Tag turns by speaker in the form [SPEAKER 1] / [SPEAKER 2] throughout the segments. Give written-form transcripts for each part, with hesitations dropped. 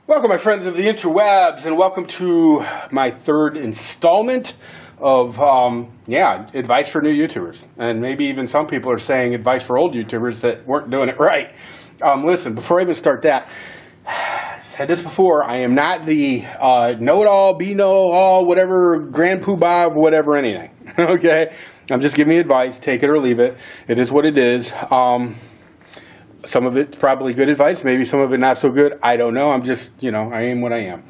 [SPEAKER 1] Welcome, my friends of the interwebs, and welcome to my third installment of, advice for new YouTubers. And maybe even some people are saying advice for old YouTubers that weren't doing it right. Listen, before I even start that, I said this before, I am not the know-it-all, be-know-all, whatever, grand poobah, whatever, anything. Okay? I'm just giving you advice, take it or leave it. It is what it is. Some of it's probably good advice, maybe some of it not so good. I don't know. I'm just, I am what I am.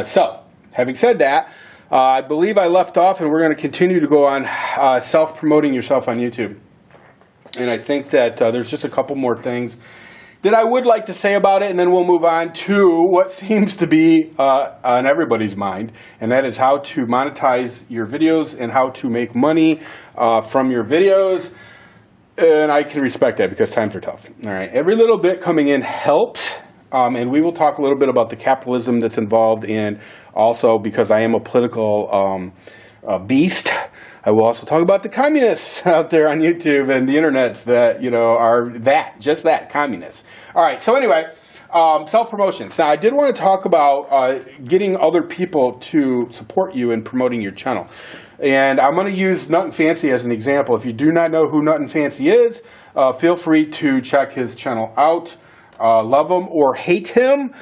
[SPEAKER 1] So, having said that, I believe I left off, and we're going to continue to go on self-promoting yourself on YouTube. And I think that there's just a couple more things that I would like to say about it, and then we'll move on to what seems to be on everybody's mind, and that is how to monetize your videos and how to make money from your videos. And I can respect that because times are tough. All right, every little bit coming in helps, and we will talk a little bit about the capitalism that's involved, and also because I am a political beast, I will also talk about the communists out there on YouTube and the internets that are just that communists. All right, so anyway, self-promotions. Now, I did want to talk about getting other people to support you in promoting your channel. And I'm going to use Nut and Fancy as an example. If you do not know who Nut and Fancy is, feel free to check his channel out. Love him or hate him,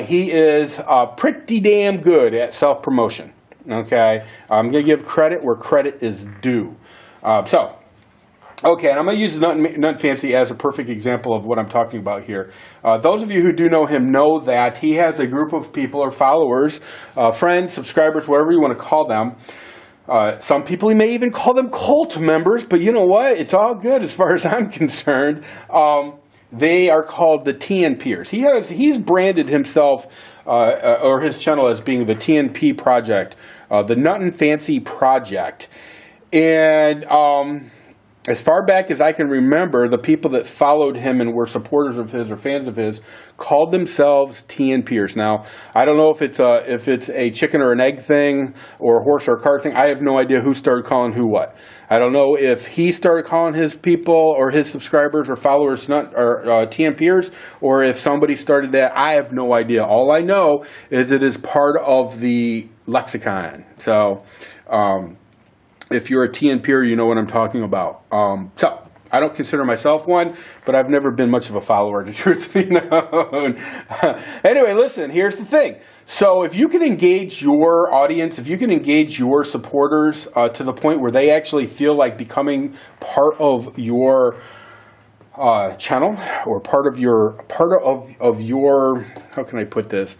[SPEAKER 1] he is pretty damn good at self-promotion. Okay, I'm going to give credit where credit is due. Okay, and I'm going to use Nut and Fancy as a perfect example of what I'm talking about here. Those of you who do know him know that he has a group of people or followers, friends, subscribers, whatever you want to call them. Some people, he may even call them cult members, but you know what? It's all good as far as I'm concerned. They are called the TNPers. He's branded himself or his channel as being the TNP Project, the Nut and Fancy Project. And as far back as I can remember, the people that followed him and were supporters of his or fans of his called themselves TNPers. Now, I don't know if it's a chicken or an egg thing or a horse or a cart thing. I have no idea who started calling who what. I don't know if he started calling his people or his subscribers or followers TNPers, or if somebody started that. I have no idea. All I know is it is part of the lexicon. So, if you're a TNPer, you know what I'm talking about. So, I don't consider myself one, but I've never been much of a follower, to truth be known. Anyway, listen, here's the thing. So if you can engage your audience, if you can engage your supporters to the point where they actually feel like becoming part of your channel or part of your how can I put this,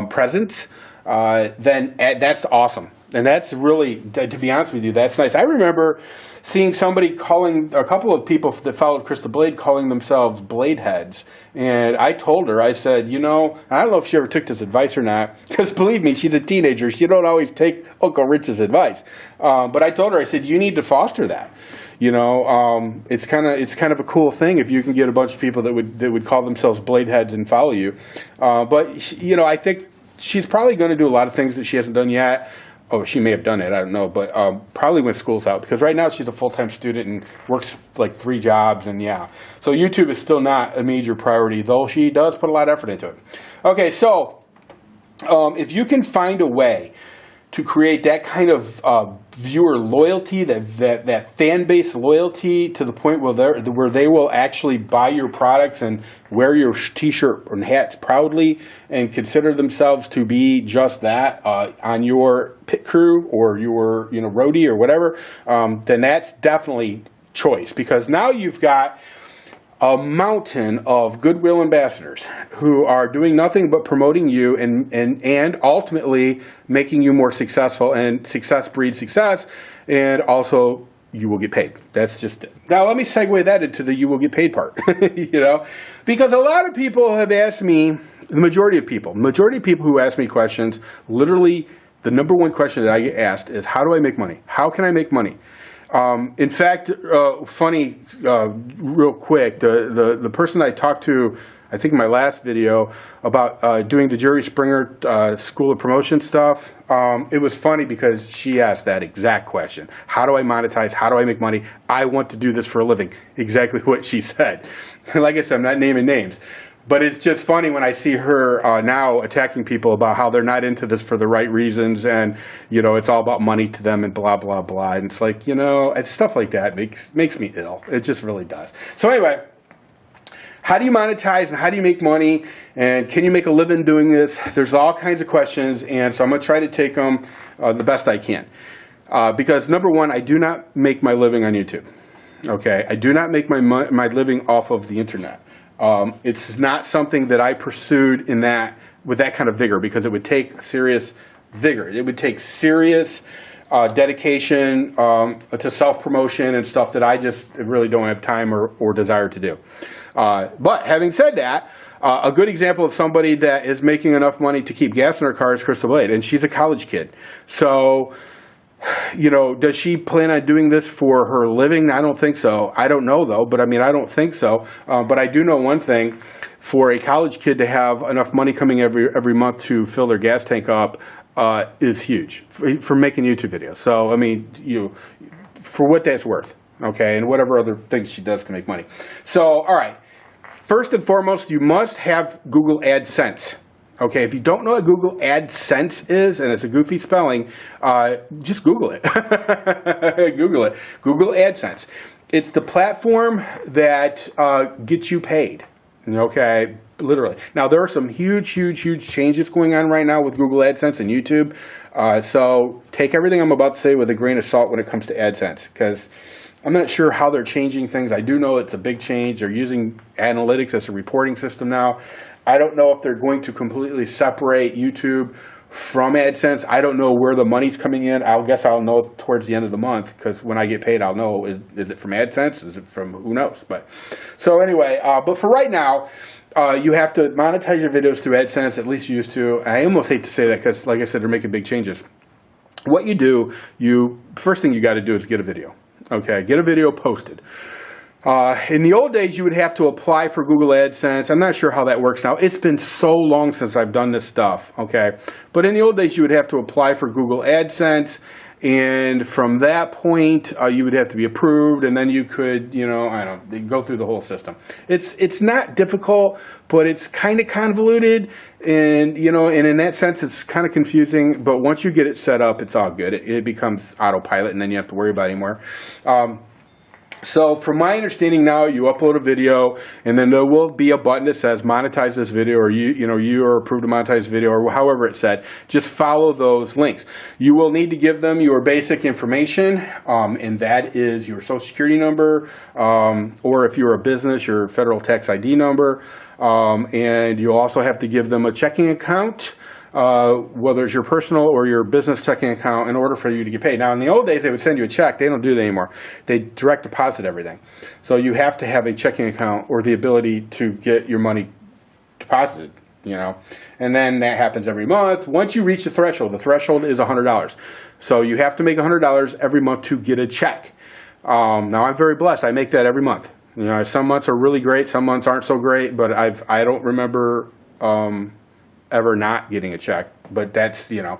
[SPEAKER 1] presence, then that's awesome. And that's really, to be honest with you, that's nice. I remember seeing somebody a couple of people that followed Krista Blade calling themselves Bladeheads. And I told her, I said, I don't know if she ever took this advice or not, because believe me, she's a teenager. She don't always take Uncle Rich's advice. But I told her, I said, you need to foster that. It's kind of a cool thing if you can get a bunch of people that would call themselves Bladeheads and follow you. But I think she's probably going to do a lot of things that she hasn't done yet. Oh, she may have done it, I don't know, but probably when school's out, because right now she's a full-time student and works like 3 jobs, and yeah. So YouTube is still not a major priority, though she does put a lot of effort into it. Okay, so if you can find a way to create that kind of viewer loyalty, that fan base loyalty to the point where they will actually buy your products and wear your t-shirt and hats proudly and consider themselves to be just that on your pit crew or your roadie or whatever, then that's definitely choice, because now you've got a mountain of goodwill ambassadors who are doing nothing but promoting you and ultimately making you more successful, and success breeds success, and also you will get paid. That's just it. Now let me segue that into the you will get paid part, because a lot of people have asked me, the majority of people who ask me questions, literally the number one question that I get asked is, how do I make money? How can I make money? In fact, funny, real quick, the person I talked to, I think in my last video, about doing the Jerry Springer School of Promotion stuff, it was funny because she asked that exact question. How do I monetize? How do I make money? I want to do this for a living. Exactly what she said. Like I said, I'm not naming names. But it's just funny when I see her now attacking people about how they're not into this for the right reasons, and it's all about money to them and blah blah blah. And it's like it's stuff like that makes me ill. It just really does. So anyway, how do you monetize and how do you make money, and can you make a living doing this? There's all kinds of questions, and so I'm going to try to take them the best I can. Because number one, I do not make my living on YouTube. Okay, I do not make my living off of the internet. It's not something that I pursued with that kind of vigor, because it would take serious vigor. It would take serious dedication to self-promotion and stuff that I just really don't have time or desire to do. But having said that, a good example of somebody that is making enough money to keep gas in her car is Crystal Blade, and she's a college kid. So, does she plan on doing this for her living? I don't think so. I don't know, though, but I don't think so. But I do know one thing. For a college kid to have enough money coming every month to fill their gas tank up is huge for making YouTube videos. So, for what that's worth, okay, and whatever other things she does to make money. So, all right. First and foremost, you must have Google AdSense. Okay, if you don't know what Google AdSense is, and it's a goofy spelling, just Google it. Google it. Google AdSense. It's the platform that gets you paid. Okay, literally. Now, there are some huge changes going on right now with Google AdSense and YouTube. So take everything I'm about to say with a grain of salt when it comes to AdSense, because I'm not sure how they're changing things. I do know it's a big change. They're using analytics as a reporting system now. I don't know if they're going to completely separate YouTube from AdSense. I don't know where the money's coming in. I guess I'll know towards the end of the month, because when I get paid, I'll know, is it from AdSense? Is it from who knows? But so anyway, but for right now, you have to monetize your videos through AdSense, at least you used to. I almost hate to say that, because like I said, they're making big changes. What you do, first thing you got to do is get a video. Okay, get a video posted. In the old days, you would have to apply for Google AdSense. I'm not sure how that works now. It's been so long since I've done this stuff, okay? But in the old days, you would have to apply for Google AdSense, and from that point, you would have to be approved, and then you could, go through the whole system. It's not difficult, but it's kind of convoluted, and, and in that sense, it's kind of confusing, but once you get it set up, it's all good. It becomes autopilot, and then you have to worry about it anymore. So from my understanding now, you upload a video, and then there will be a button that says monetize this video, or you are approved to monetize the video, or however it's said. Just follow those links. You will need to give them your basic information, and that is your social security number, or if you're a business, your federal tax ID number, and you also have to give them a checking account, whether it's your personal or your business checking account, in order for you to get paid. Now, in the old days, they would send you a check. They don't do that anymore. They direct deposit everything. So you have to have a checking account or the ability to get your money deposited, And then that happens every month. Once you reach the threshold is $100. So you have to make $100 every month to get a check. Now, I'm very blessed. I make that every month. Some months are really great. Some months aren't so great, but I don't remember ever not getting a check, but that's, that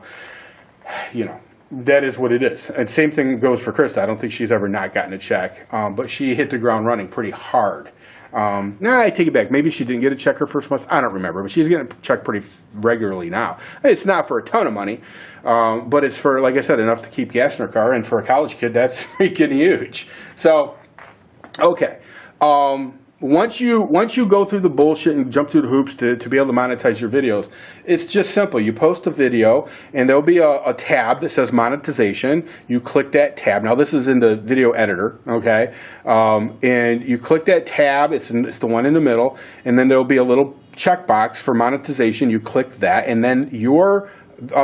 [SPEAKER 1] is what it is. And same thing goes for Krista. I don't think she's ever not gotten a check, but she hit the ground running pretty hard. I take it back. Maybe she didn't get a check her first month. I don't remember, but she's getting a check pretty regularly now. It's not for a ton of money, but it's for, like I said, enough to keep gas in her car, and for a college kid, that's freaking huge. So, okay. Once you go through the bullshit and jump through the hoops to be able to monetize your videos, it's just simple. You post a video, and there'll be a tab that says monetization. You click that tab. Now, this is in the video editor, okay? And you click that tab. It's the one in the middle, and then there'll be a little checkbox for monetization. You click that, and then your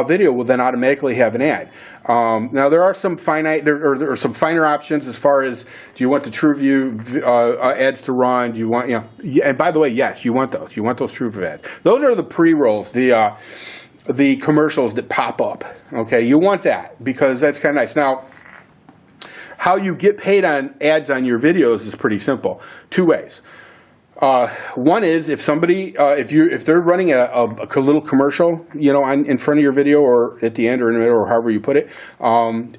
[SPEAKER 1] video will then automatically have an ad. Now, there are some there are some finer options as far as, do you want the TrueView ads to run? Do you want, and by the way, yes, you want those. You want those TrueView ads. Those are the pre-rolls, the commercials that pop up. Okay, you want that, because that's kind of nice. Now, how you get paid on ads on your videos is pretty simple. Two ways. One is, if somebody, if they're running a little commercial, in front of your video, or at the end, or in the middle, or however you put it,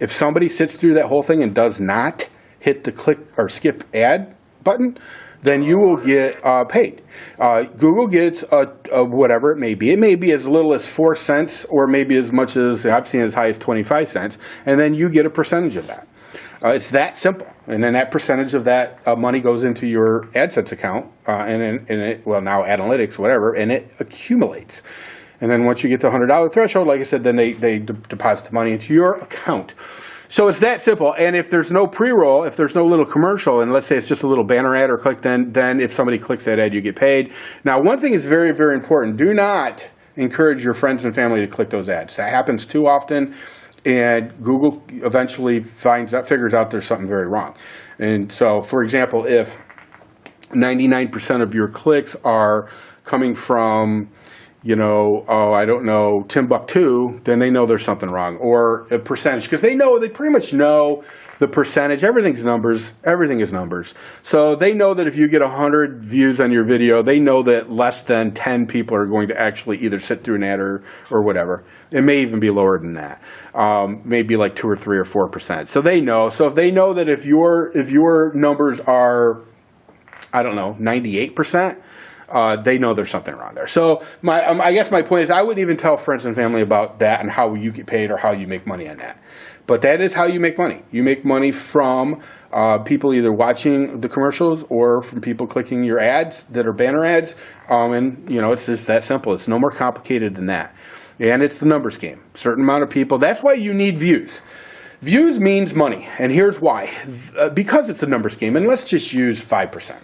[SPEAKER 1] if somebody sits through that whole thing and does not hit the click or skip ad button, then you will get paid. Google gets whatever it may be. It may be as little as 4 cents, or maybe as much as, I've seen as high as 25 cents, and then you get a percentage of that. It's that simple. And then that percentage of that money goes into your AdSense account, and it, well, now analytics, whatever, and it accumulates. And then once you get the $100 threshold, like I said, then they deposit the money into your account. So it's that simple. And if there's no pre-roll, if there's no little commercial, and let's say it's just a little banner ad or click, then if somebody clicks that ad, you get paid. Now, one thing is very, very important. Do not encourage your friends and family to click those ads. That happens too often, and Google eventually figures out there's something very wrong. And so, for example, if 99% of your clicks are coming from, you know, I don't know, Timbuktu, then they know there's something wrong. Or a percentage, because they pretty much know the percentage. Everything's numbers. Everything is numbers. So they know that if you get 100 views on your video, they know that less than 10 people are going to actually either sit through an ad or whatever. It may even be lower than that. Maybe like 2 or 3 or 4%. So they know. So if they know that if your numbers are, I don't know, 98%, they know there's something wrong there. So I guess my point is, I wouldn't even tell friends and family about that and how you get paid or how you make money on that. But that is how you make money. You make money from people either watching the commercials or from people clicking your ads that are banner ads. And, you know, it's just that simple. It's no more complicated than that. And it's the numbers game. Certain amount of people. That's why you need views. Views means money. And here's why. Because it's a numbers game. And let's just use 5%.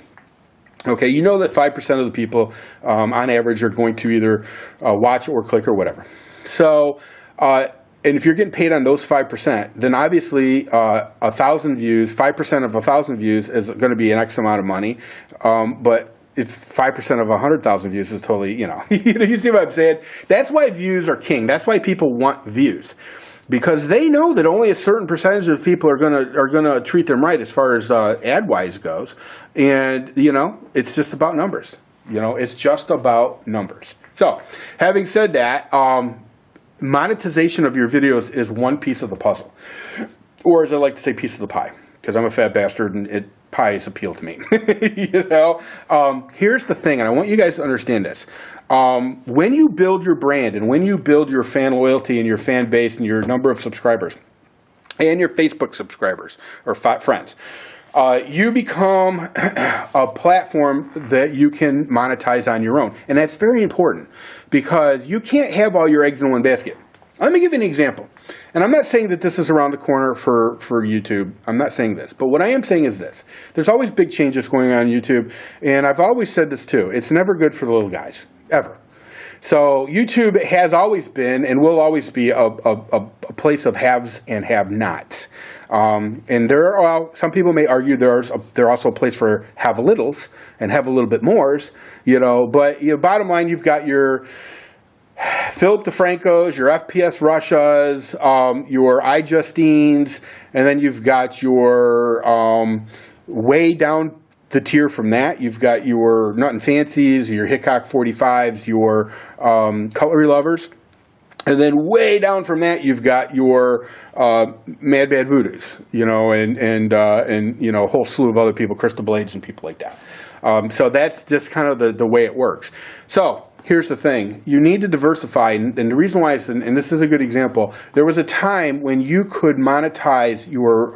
[SPEAKER 1] Okay, you know that 5% of the people, on average, are going to either watch or click or whatever. So, and if you're getting paid on those 5%, then obviously 1,000 views, 5% of 1,000 views is going to be an X amount of money. But if 5% of 100,000 views is totally, you know, you see what I'm saying? That's why views are king. That's why people want views. Because they know that only a certain percentage of people are gonna treat them right as far as ad-wise goes, and you know, it's just about numbers. You know, it's just about numbers. So, having said that, monetization of your videos is one piece of the puzzle, or as I like to say, piece of the pie, because I'm a fat bastard and pies appeal to me. You know, here's the thing, and I want you guys to understand this. When you build your brand and when you build your fan loyalty and your fan base and your number of subscribers and your Facebook subscribers or friends, you become a platform that you can monetize on your own. And that's very important because you can't have all your eggs in one basket. Let me give you an example. And I'm not saying that this is around the corner for YouTube. I'm not saying this. But what I am saying is this. There's always big changes going on YouTube. And I've always said this too. It's never good for the little guys. Ever. So YouTube has always been and will always be a place of haves and have-nots. And there are, some people may argue there's also a place for have-a-littles and have-a-little-bit-mores, you know. But you know, bottom line, you've got your Philip DeFrancos, your FPS Russias, your iJustines, and then you've got your way down the tier from that, you've got your Nut and Fancies, your Hickok 45s, your Cutlery Lovers, and then way down from that, you've got your Mad Bad Voodoos, you know, and you know, a whole slew of other people, Crystal Blades and people like that. So that's just kind of the way it works. So here's the thing. You need to diversify, and the reason why is, and this is a good example, there was a time when you could monetize your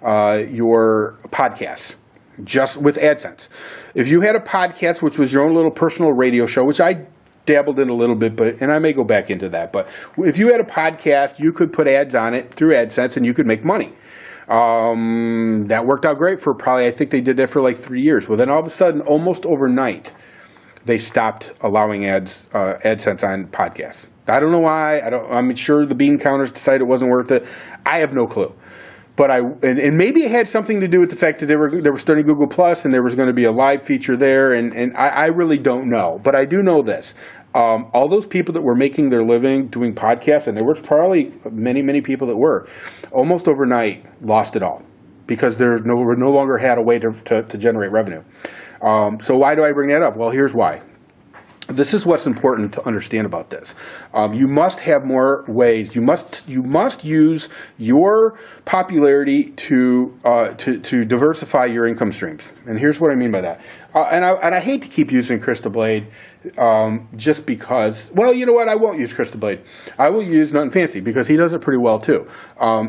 [SPEAKER 1] podcasts just with AdSense. If you had a podcast, which was your own little personal radio show, which I dabbled in a little bit, and I may go back into that, but if you had a podcast, you could put ads on it through AdSense and you could make money. That worked out great for probably, I think they did that for like 3 years. Well, then all of a sudden, almost overnight, they stopped allowing AdSense on podcasts. I don't know why. I'm sure the bean counters decided it wasn't worth it. I have no clue. But and maybe it had something to do with the fact that they were starting Google Plus and there was going to be a live feature there, and I really don't know. But I do know this. All those people that were making their living doing podcasts, and there were probably many people that were, almost overnight lost it all because no longer had a way to generate revenue. So why do I bring that up? Well, here's why. this is what's important to understand about this. You must have more ways. You must use your popularity to diversify your income streams. And here's what I mean by that. And I hate to keep using Krista Blade just because. Well, you know what? I won't use Krista Blade. I will use Nothing Fancy because he does it pretty well too.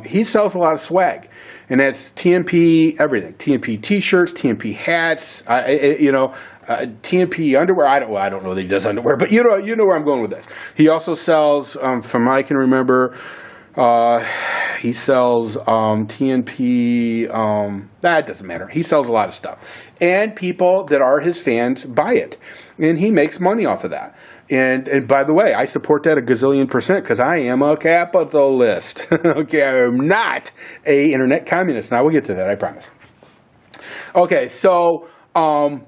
[SPEAKER 1] He sells a lot of swag, and that's TNP everything. TNP T-shirts, TNP hats. TNP underwear. I don't know that he does underwear, but you know where I'm going with this. He also sells, from what I can remember, he sells TNP. That doesn't matter. He sells a lot of stuff, and people that are his fans buy it, and he makes money off of that. And by the way, I support that a gazillion percent because I am a capitalist. Okay, I am not a internet communist. Now we'll get to that. I promise. Okay, so.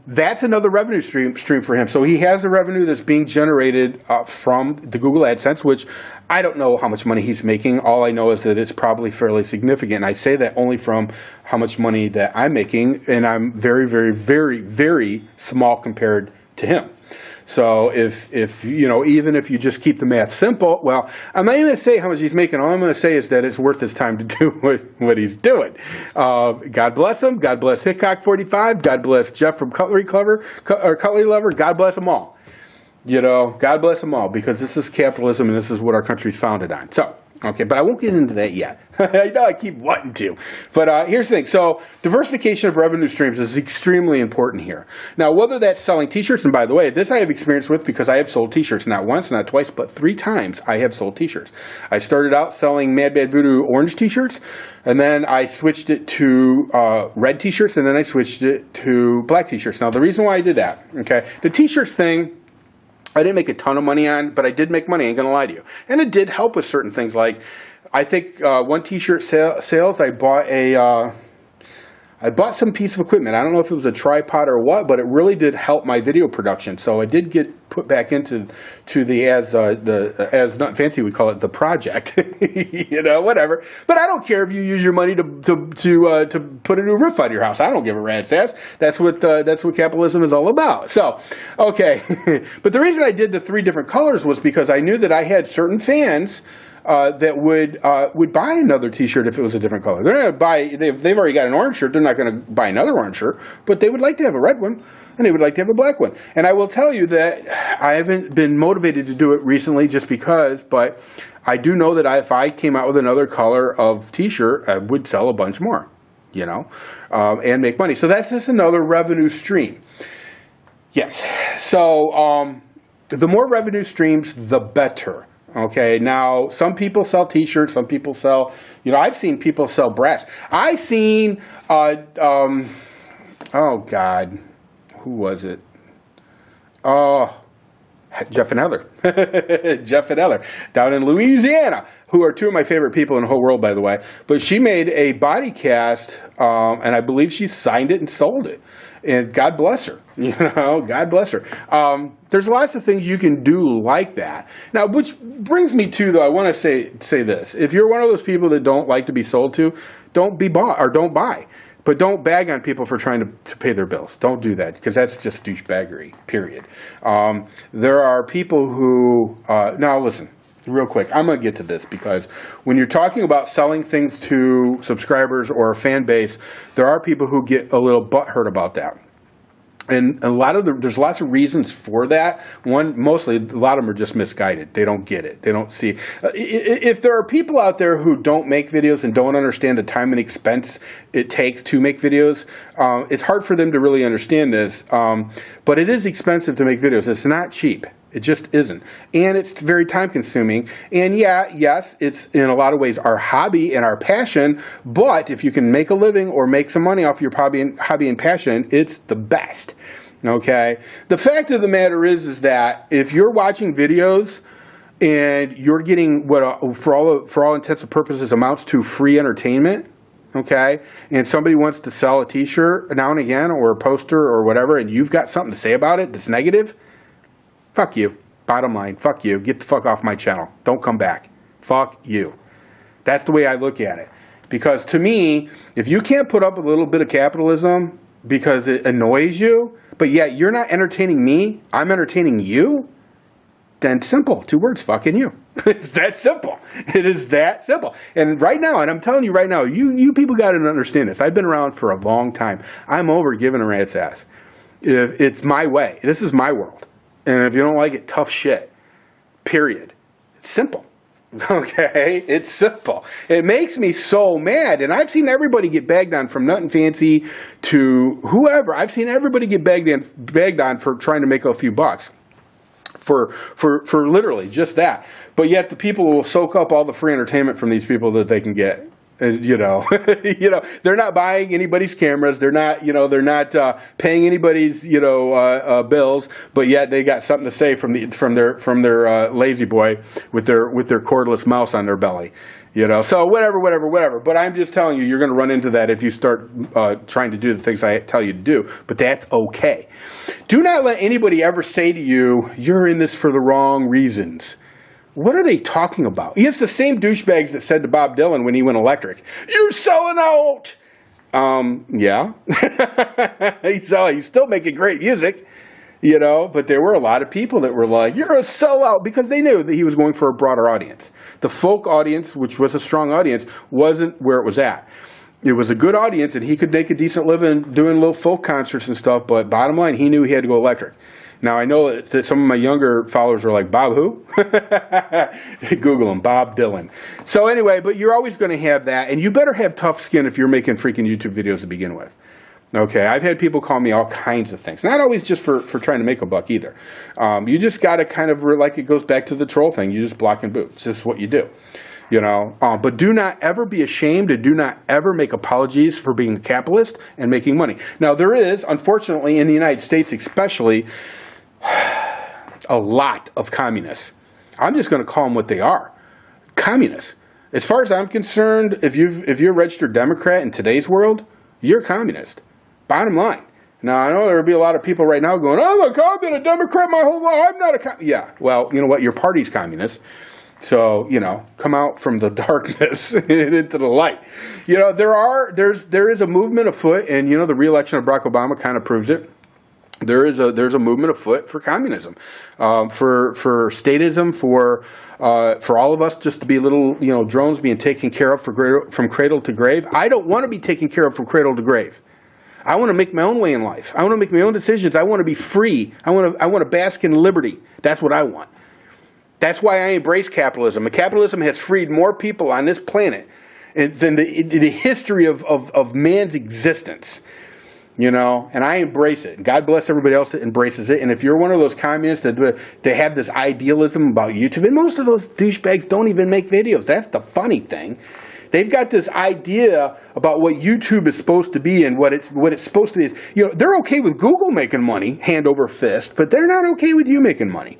[SPEAKER 1] That's another revenue stream for him. So he has a revenue that's being generated from the Google AdSense, which I don't know how much money he's making. All I know is that it's probably fairly significant. And I say that only from how much money that I'm making, and I'm very, very, very, very small compared to him. So if even if you just keep the math simple, well, I'm not even going to say how much he's making. All I'm going to say is that it's worth his time to do what he's doing. God bless him. God bless Hickok45. God bless Jeff from Cutlery Lover. God bless them all. God bless them all, because this is capitalism and this is what our country's founded on. So, okay, but I won't get into that yet. I know I keep wanting to. But here's the thing. So diversification of revenue streams is extremely important here. Now, whether that's selling T-shirts, and by the way, this I have experience with because I have sold T-shirts not once, not twice, but 3 times I have sold T-shirts. I started out selling Mad Bad Voodoo orange T-shirts, and then I switched it to red T-shirts, and then I switched it to black T-shirts. Now, the reason why I did that, okay, the T-shirts thing, I didn't make a ton of money on, but I did make money, I ain't going to lie to you. And it did help with certain things. Like, I think one T-shirt sales, I bought some piece of equipment. I don't know if it was a tripod or what, but it really did help my video production. So I did get put back into the as Nothing Fancy would call it, the project. Whatever. But I don't care if you use your money to put a new roof on your house. I don't give a rat's ass. That's what capitalism is all about. So, okay. But the reason I did the 3 different colors was because I knew that I had certain fans that would buy another T-shirt if it was a different color. They're not going to buy. They've already got an orange shirt. They're not going to buy another orange shirt, but they would like to have a red one, and they would like to have a black one. And I will tell you that I haven't been motivated to do it recently, just because. But I do know that if I came out with another color of T-shirt, I would sell a bunch more, and make money. So that's just another revenue stream. Yes. So the more revenue streams, the better. Okay, now some people sell T-shirts, some people sell, I've seen people sell brass. I've seen, oh God, who was it? Oh, Jeff and Heather. Jeff and Heather down in Louisiana, who are 2 of my favorite people in the whole world, by the way. But she made a body cast, and I believe she signed it and sold it. And God bless her, God bless her. There's lots of things you can do like that. Now, which brings me to, though, I want to say this. If you're one of those people that don't like to be sold to, don't be bought, or don't buy. But don't bag on people for trying to pay their bills. Don't do that, because that's just douchebaggery, period. There are people who, now listen, real quick, I'm going to get to this, because when you're talking about selling things to subscribers or a fan base, there are people who get a little butthurt about that. And there's lots of reasons for that. Mostly, a lot of them are just misguided. They don't get it. They don't see. If there are people out there who don't make videos and don't understand the time and expense it takes to make videos, it's hard for them to really understand this. But it is expensive to make videos. It's not cheap. It just isn't. And it's very time consuming. And yes, it's in a lot of ways our hobby and our passion, but if you can make a living or make some money off your hobby and passion, it's the best. Okay? The fact of the matter is that if you're watching videos and you're getting what for all intents and purposes amounts to free entertainment, okay, and somebody wants to sell a T-shirt now and again or a poster or whatever, and you've got something to say about it that's negative, fuck you. Bottom line, fuck you. Get the fuck off my channel. Don't come back. Fuck you. That's the way I look at it. Because to me, if you can't put up a little bit of capitalism because it annoys you, but yet you're not entertaining me, I'm entertaining you, then simple, 2 words, fucking you. It's that simple. It is that simple. And right now, and I'm telling you right now, you people got to understand this. I've been around for a long time. I'm over giving a rat's ass. It's my way. This is my world. And if you don't like it, tough shit. Period. It's simple. Okay? It's simple. It makes me so mad. And I've seen everybody get bagged on, from Nut and Fancy to whoever. I've seen everybody get bagged on for trying to make a few bucks. For literally just that. But yet the people will soak up all the free entertainment from these people that they can get. You know, they're not buying anybody's cameras. They're not, they're not paying anybody's, bills. But yet they got something to say from their lazy boy with their cordless mouse on their belly. So whatever. But I'm just telling you, you're going to run into that if you start trying to do the things I tell you to do. But that's okay. Do not let anybody ever say to you, you're in this for the wrong reasons. What are they talking about? It's the same douchebags that said to Bob Dylan when he went electric, you're selling out. Yeah. He's still making great music, but there were a lot of people that were like, you're a sellout, because they knew that he was going for a broader audience. The folk audience, which was a strong audience, wasn't where it was at. It was a good audience, and he could make a decent living doing little folk concerts and stuff, but bottom line, he knew he had to go electric. Now, I know that some of my younger followers are like, Bob who? Google him, Bob Dylan. So anyway, but you're always going to have that, and you better have tough skin if you're making freaking YouTube videos to begin with. Okay, I've had people call me all kinds of things. Not always just for trying to make a buck either. You just got to kind of, like it goes back to the troll thing, you just block and boot. It's just what you do. But do not ever be ashamed, and do not ever make apologies for being a capitalist and making money. Now, there is, unfortunately, in the United States especially, a lot of communists. I'm just going to call them what they are. Communists. As far as I'm concerned, if you're a registered Democrat in today's world, you're a communist. Bottom line. Now, I know there'll be a lot of people right now going, oh my God, I've been a Democrat my whole life. I'm not a communist. Yeah, well, you know what? Your party's communist. So, come out from the darkness and into the light. There is a movement afoot, and, the re-election of Barack Obama kind of proves it. There's a movement afoot for communism, for statism, for all of us just to be little, drones being taken care of from cradle to grave. I don't want to be taken care of from cradle to grave. I want to make my own way in life. I want to make my own decisions. I want to be free. I want to bask in liberty. That's what I want. That's why I embrace capitalism. And capitalism has freed more people on this planet than the history of man's existence. And I embrace it. God bless everybody else that embraces it. And if you're one of those communists that they have this idealism about YouTube, and most of those douchebags don't even make videos. That's the funny thing. They've got this idea about what YouTube is supposed to be and what it's supposed to be. They're okay with Google making money, hand over fist, but they're not okay with you making money.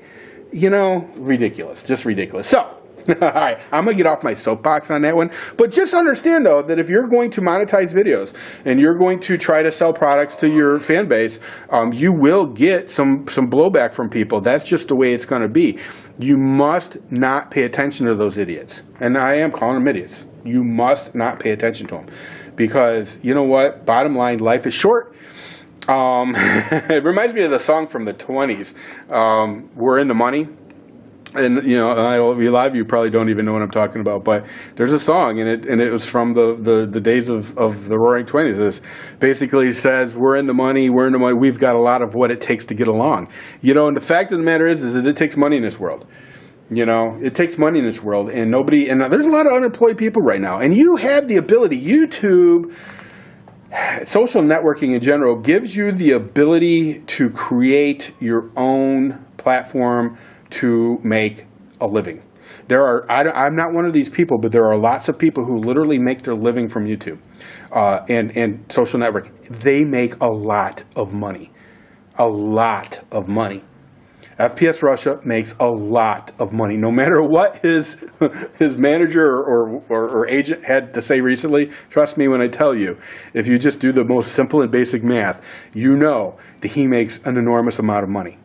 [SPEAKER 1] Ridiculous. Just ridiculous. So, all right, I'm going to get off my soapbox on that one. But just understand, though, that if you're going to monetize videos and you're going to try to sell products to your fan base, you will get some blowback from people. That's just the way it's going to be. You must not pay attention to those idiots. And I am calling them idiots. You must not pay attention to them. Because, you know what? Bottom line, life is short. It reminds me of the song from the 20s, We're in the Money. And, a lot of you probably don't even know what I'm talking about, but there's a song, and it was from the days of the Roaring '20s. It basically says, we're in the money, we've got a lot of what it takes to get along. And the fact of the matter is that it takes money in this world. It takes money in this world, and there's a lot of unemployed people right now, and you have the ability. YouTube, social networking in general, gives you the ability to create your own platform to make a living. I'm not one of these people, but there are lots of people who literally make their living from YouTube and social networking. They make a lot of money. A lot of money. FPS Russia makes a lot of money. No matter what his manager or agent had to say recently, trust me when I tell you, if you just do the most simple and basic math, you know that he makes an enormous amount of money.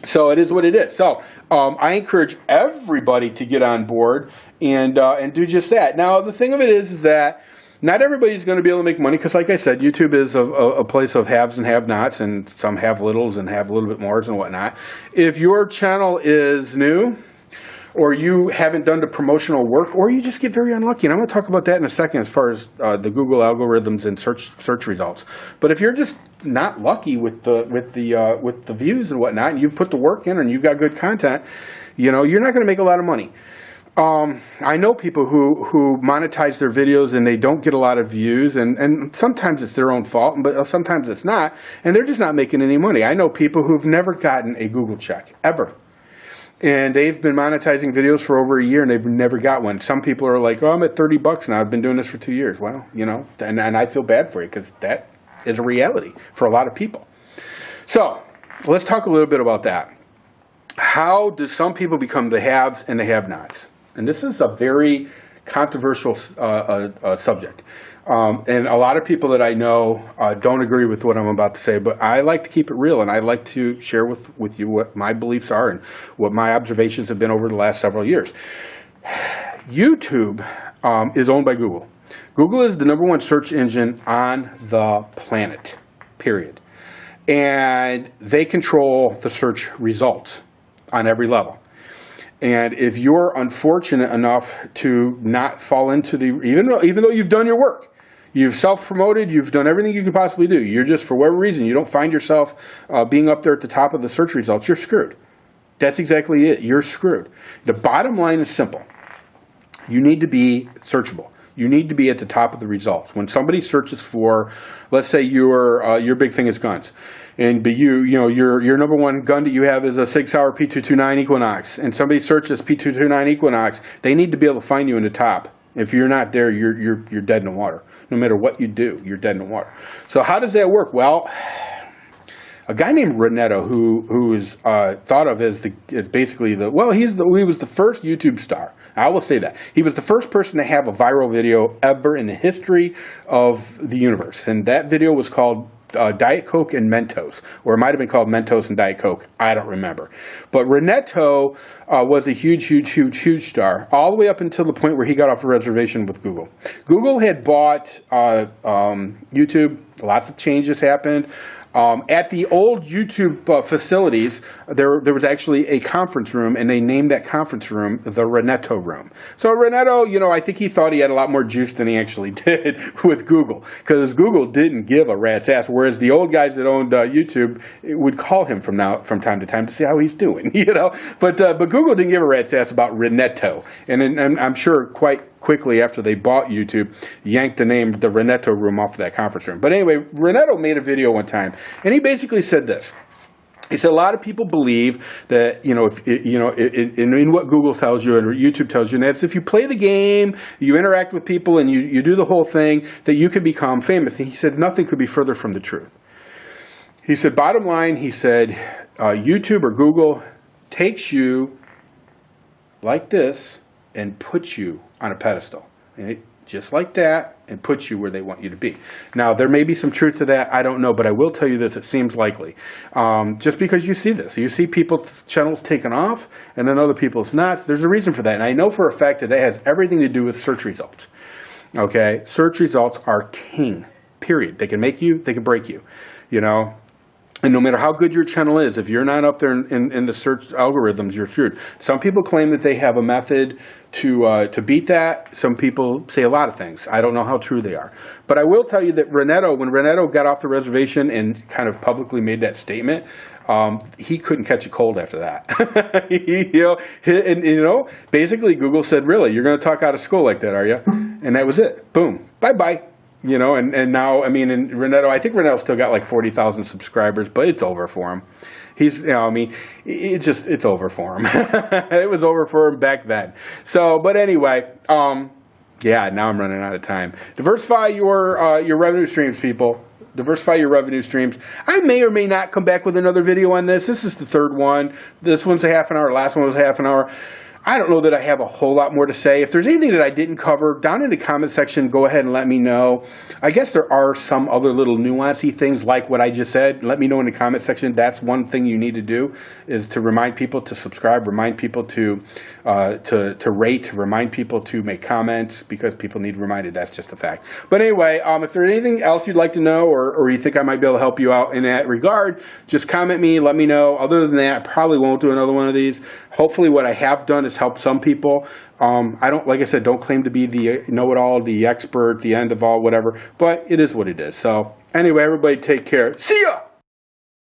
[SPEAKER 1] So it is what it is. So I encourage everybody to get on board and do just that. Now, the thing of it is that Not everybody's going to be able to make money because, like I said, YouTube is a place of haves and have-nots, and some have littles and have a little bit mores and whatnot. If your channel is new, or you haven't done the promotional work, or you just get very unlucky, and I'm going to talk about that in a second as far as the Google algorithms and search results. But if you're just not lucky with the views and whatnot, and you put the work in and you've got good content, you're not going to make a lot of money. I know people who monetize their videos and they don't get a lot of views, and sometimes it's their own fault, but sometimes it's not, and they're just not making any money. I know people who've never gotten a Google check, ever. And they've been monetizing videos for over a year and they've never got one. Some people are like, oh, I'm at $30 now. I've been doing this for 2 years. Well, and I feel bad for you because that is a reality for a lot of people. So let's talk a little bit about that. How do some people become the haves and the have-nots? And this is a very controversial subject. And a lot of people that I know don't agree with what I'm about to say, but I like to keep it real, and I like to share with you what my beliefs are and what my observations have been over the last several years. YouTube is owned by Google. Google is the #1 search engine on the planet, period. And they control the search results on every level. And if you're unfortunate enough to not fall into even though you've done your work, you've self-promoted, you've done everything you can possibly do, you're just, for whatever reason, you don't find yourself being up there at the top of the search results, you're screwed. That's exactly it. You're screwed. The bottom line is simple. You need to be searchable. You need to be at the top of the results. When somebody searches for, let's say your big thing is guns, but your #1 gun that you have is a Sig Sauer P229 Equinox, and somebody searches P229 Equinox, they need to be able to find you in the top. If you're not there, you're dead in the water. No matter what you do, you're dead in the water. So how does that work? Well, a guy named Renetto, who is thought of as basically he was the first YouTube star. I will say that. He was the first person to have a viral video ever in the history of the universe. And that video was called Diet Coke and Mentos, or it might have been called Mentos and Diet Coke. I don't remember. But Renetto was a huge star, all the way up until the point where he got off the reservation with Google. Google had bought YouTube. Lots of changes happened. At the old YouTube facilities, there was actually a conference room, and they named that conference room the Renetto room. So Renetto, I think he thought he had a lot more juice than he actually did with Google, because Google didn't give a rat's ass, whereas the old guys that owned YouTube would call him from time to time to see how he's doing, But Google didn't give a rat's ass about Renetto, and I'm sure quite quickly after they bought YouTube, yanked the name, the Renetto room, off of that conference room. But anyway, Renetto made a video one time, and he basically said this. He said a lot of people believe that, in what Google tells you and YouTube tells you, and that's if you play the game, you interact with people, and you do the whole thing, that you can become famous. And he said nothing could be further from the truth. He said, bottom line, he said, YouTube or Google takes you like this and puts you on a pedestal, right? Just like that, and puts you where they want you to be. Now, there may be some truth to that, I don't know, but I will tell you this, it seems likely. Just because you see this. You see people's channels taken off, and then other people's not. There's a reason for that, and I know for a fact that it has everything to do with search results. Okay? Search results are king, period. They can make you, they can break you, And no matter how good your channel is, if you're not up there in the search algorithms, you're screwed. Some people claim that they have a method to beat that. Some people say a lot of things. I don't know how true they are. But I will tell you that when Renetto got off the reservation and kind of publicly made that statement, he couldn't catch a cold after that. Basically Google said, really, you're going to talk out of school like that, are you? And that was it. Boom. Bye-bye. And now, and Renetto, I think Renetto's still got like 40,000 subscribers, but it's over for him. He's, it's over for him. It was over for him back then. So, but anyway, yeah, now I'm running out of time. Diversify your revenue streams, people. Diversify your revenue streams. I may or may not come back with another video on this. This is the third one. This one's a half an hour. Last one was half an hour. I don't know that I have a whole lot more to say. If there's anything that I didn't cover, down in the comment section, go ahead and let me know. I guess there are some other little nuancy things like what I just said. Let me know in the comment section. That's one thing you need to do, is to remind people to subscribe, remind people to rate, remind people to make comments, because people need reminded. That's just a fact. But anyway, if there's anything else you'd like to know, or you think I might be able to help you out in that regard, just comment me, let me know. Other than that, I probably won't do another one of these. Hopefully what I have done is help some people. I don't, like I said, don't claim to be the know-it-all, the expert, the end of all, whatever, but it is what it is. So anyway, everybody take care. See ya!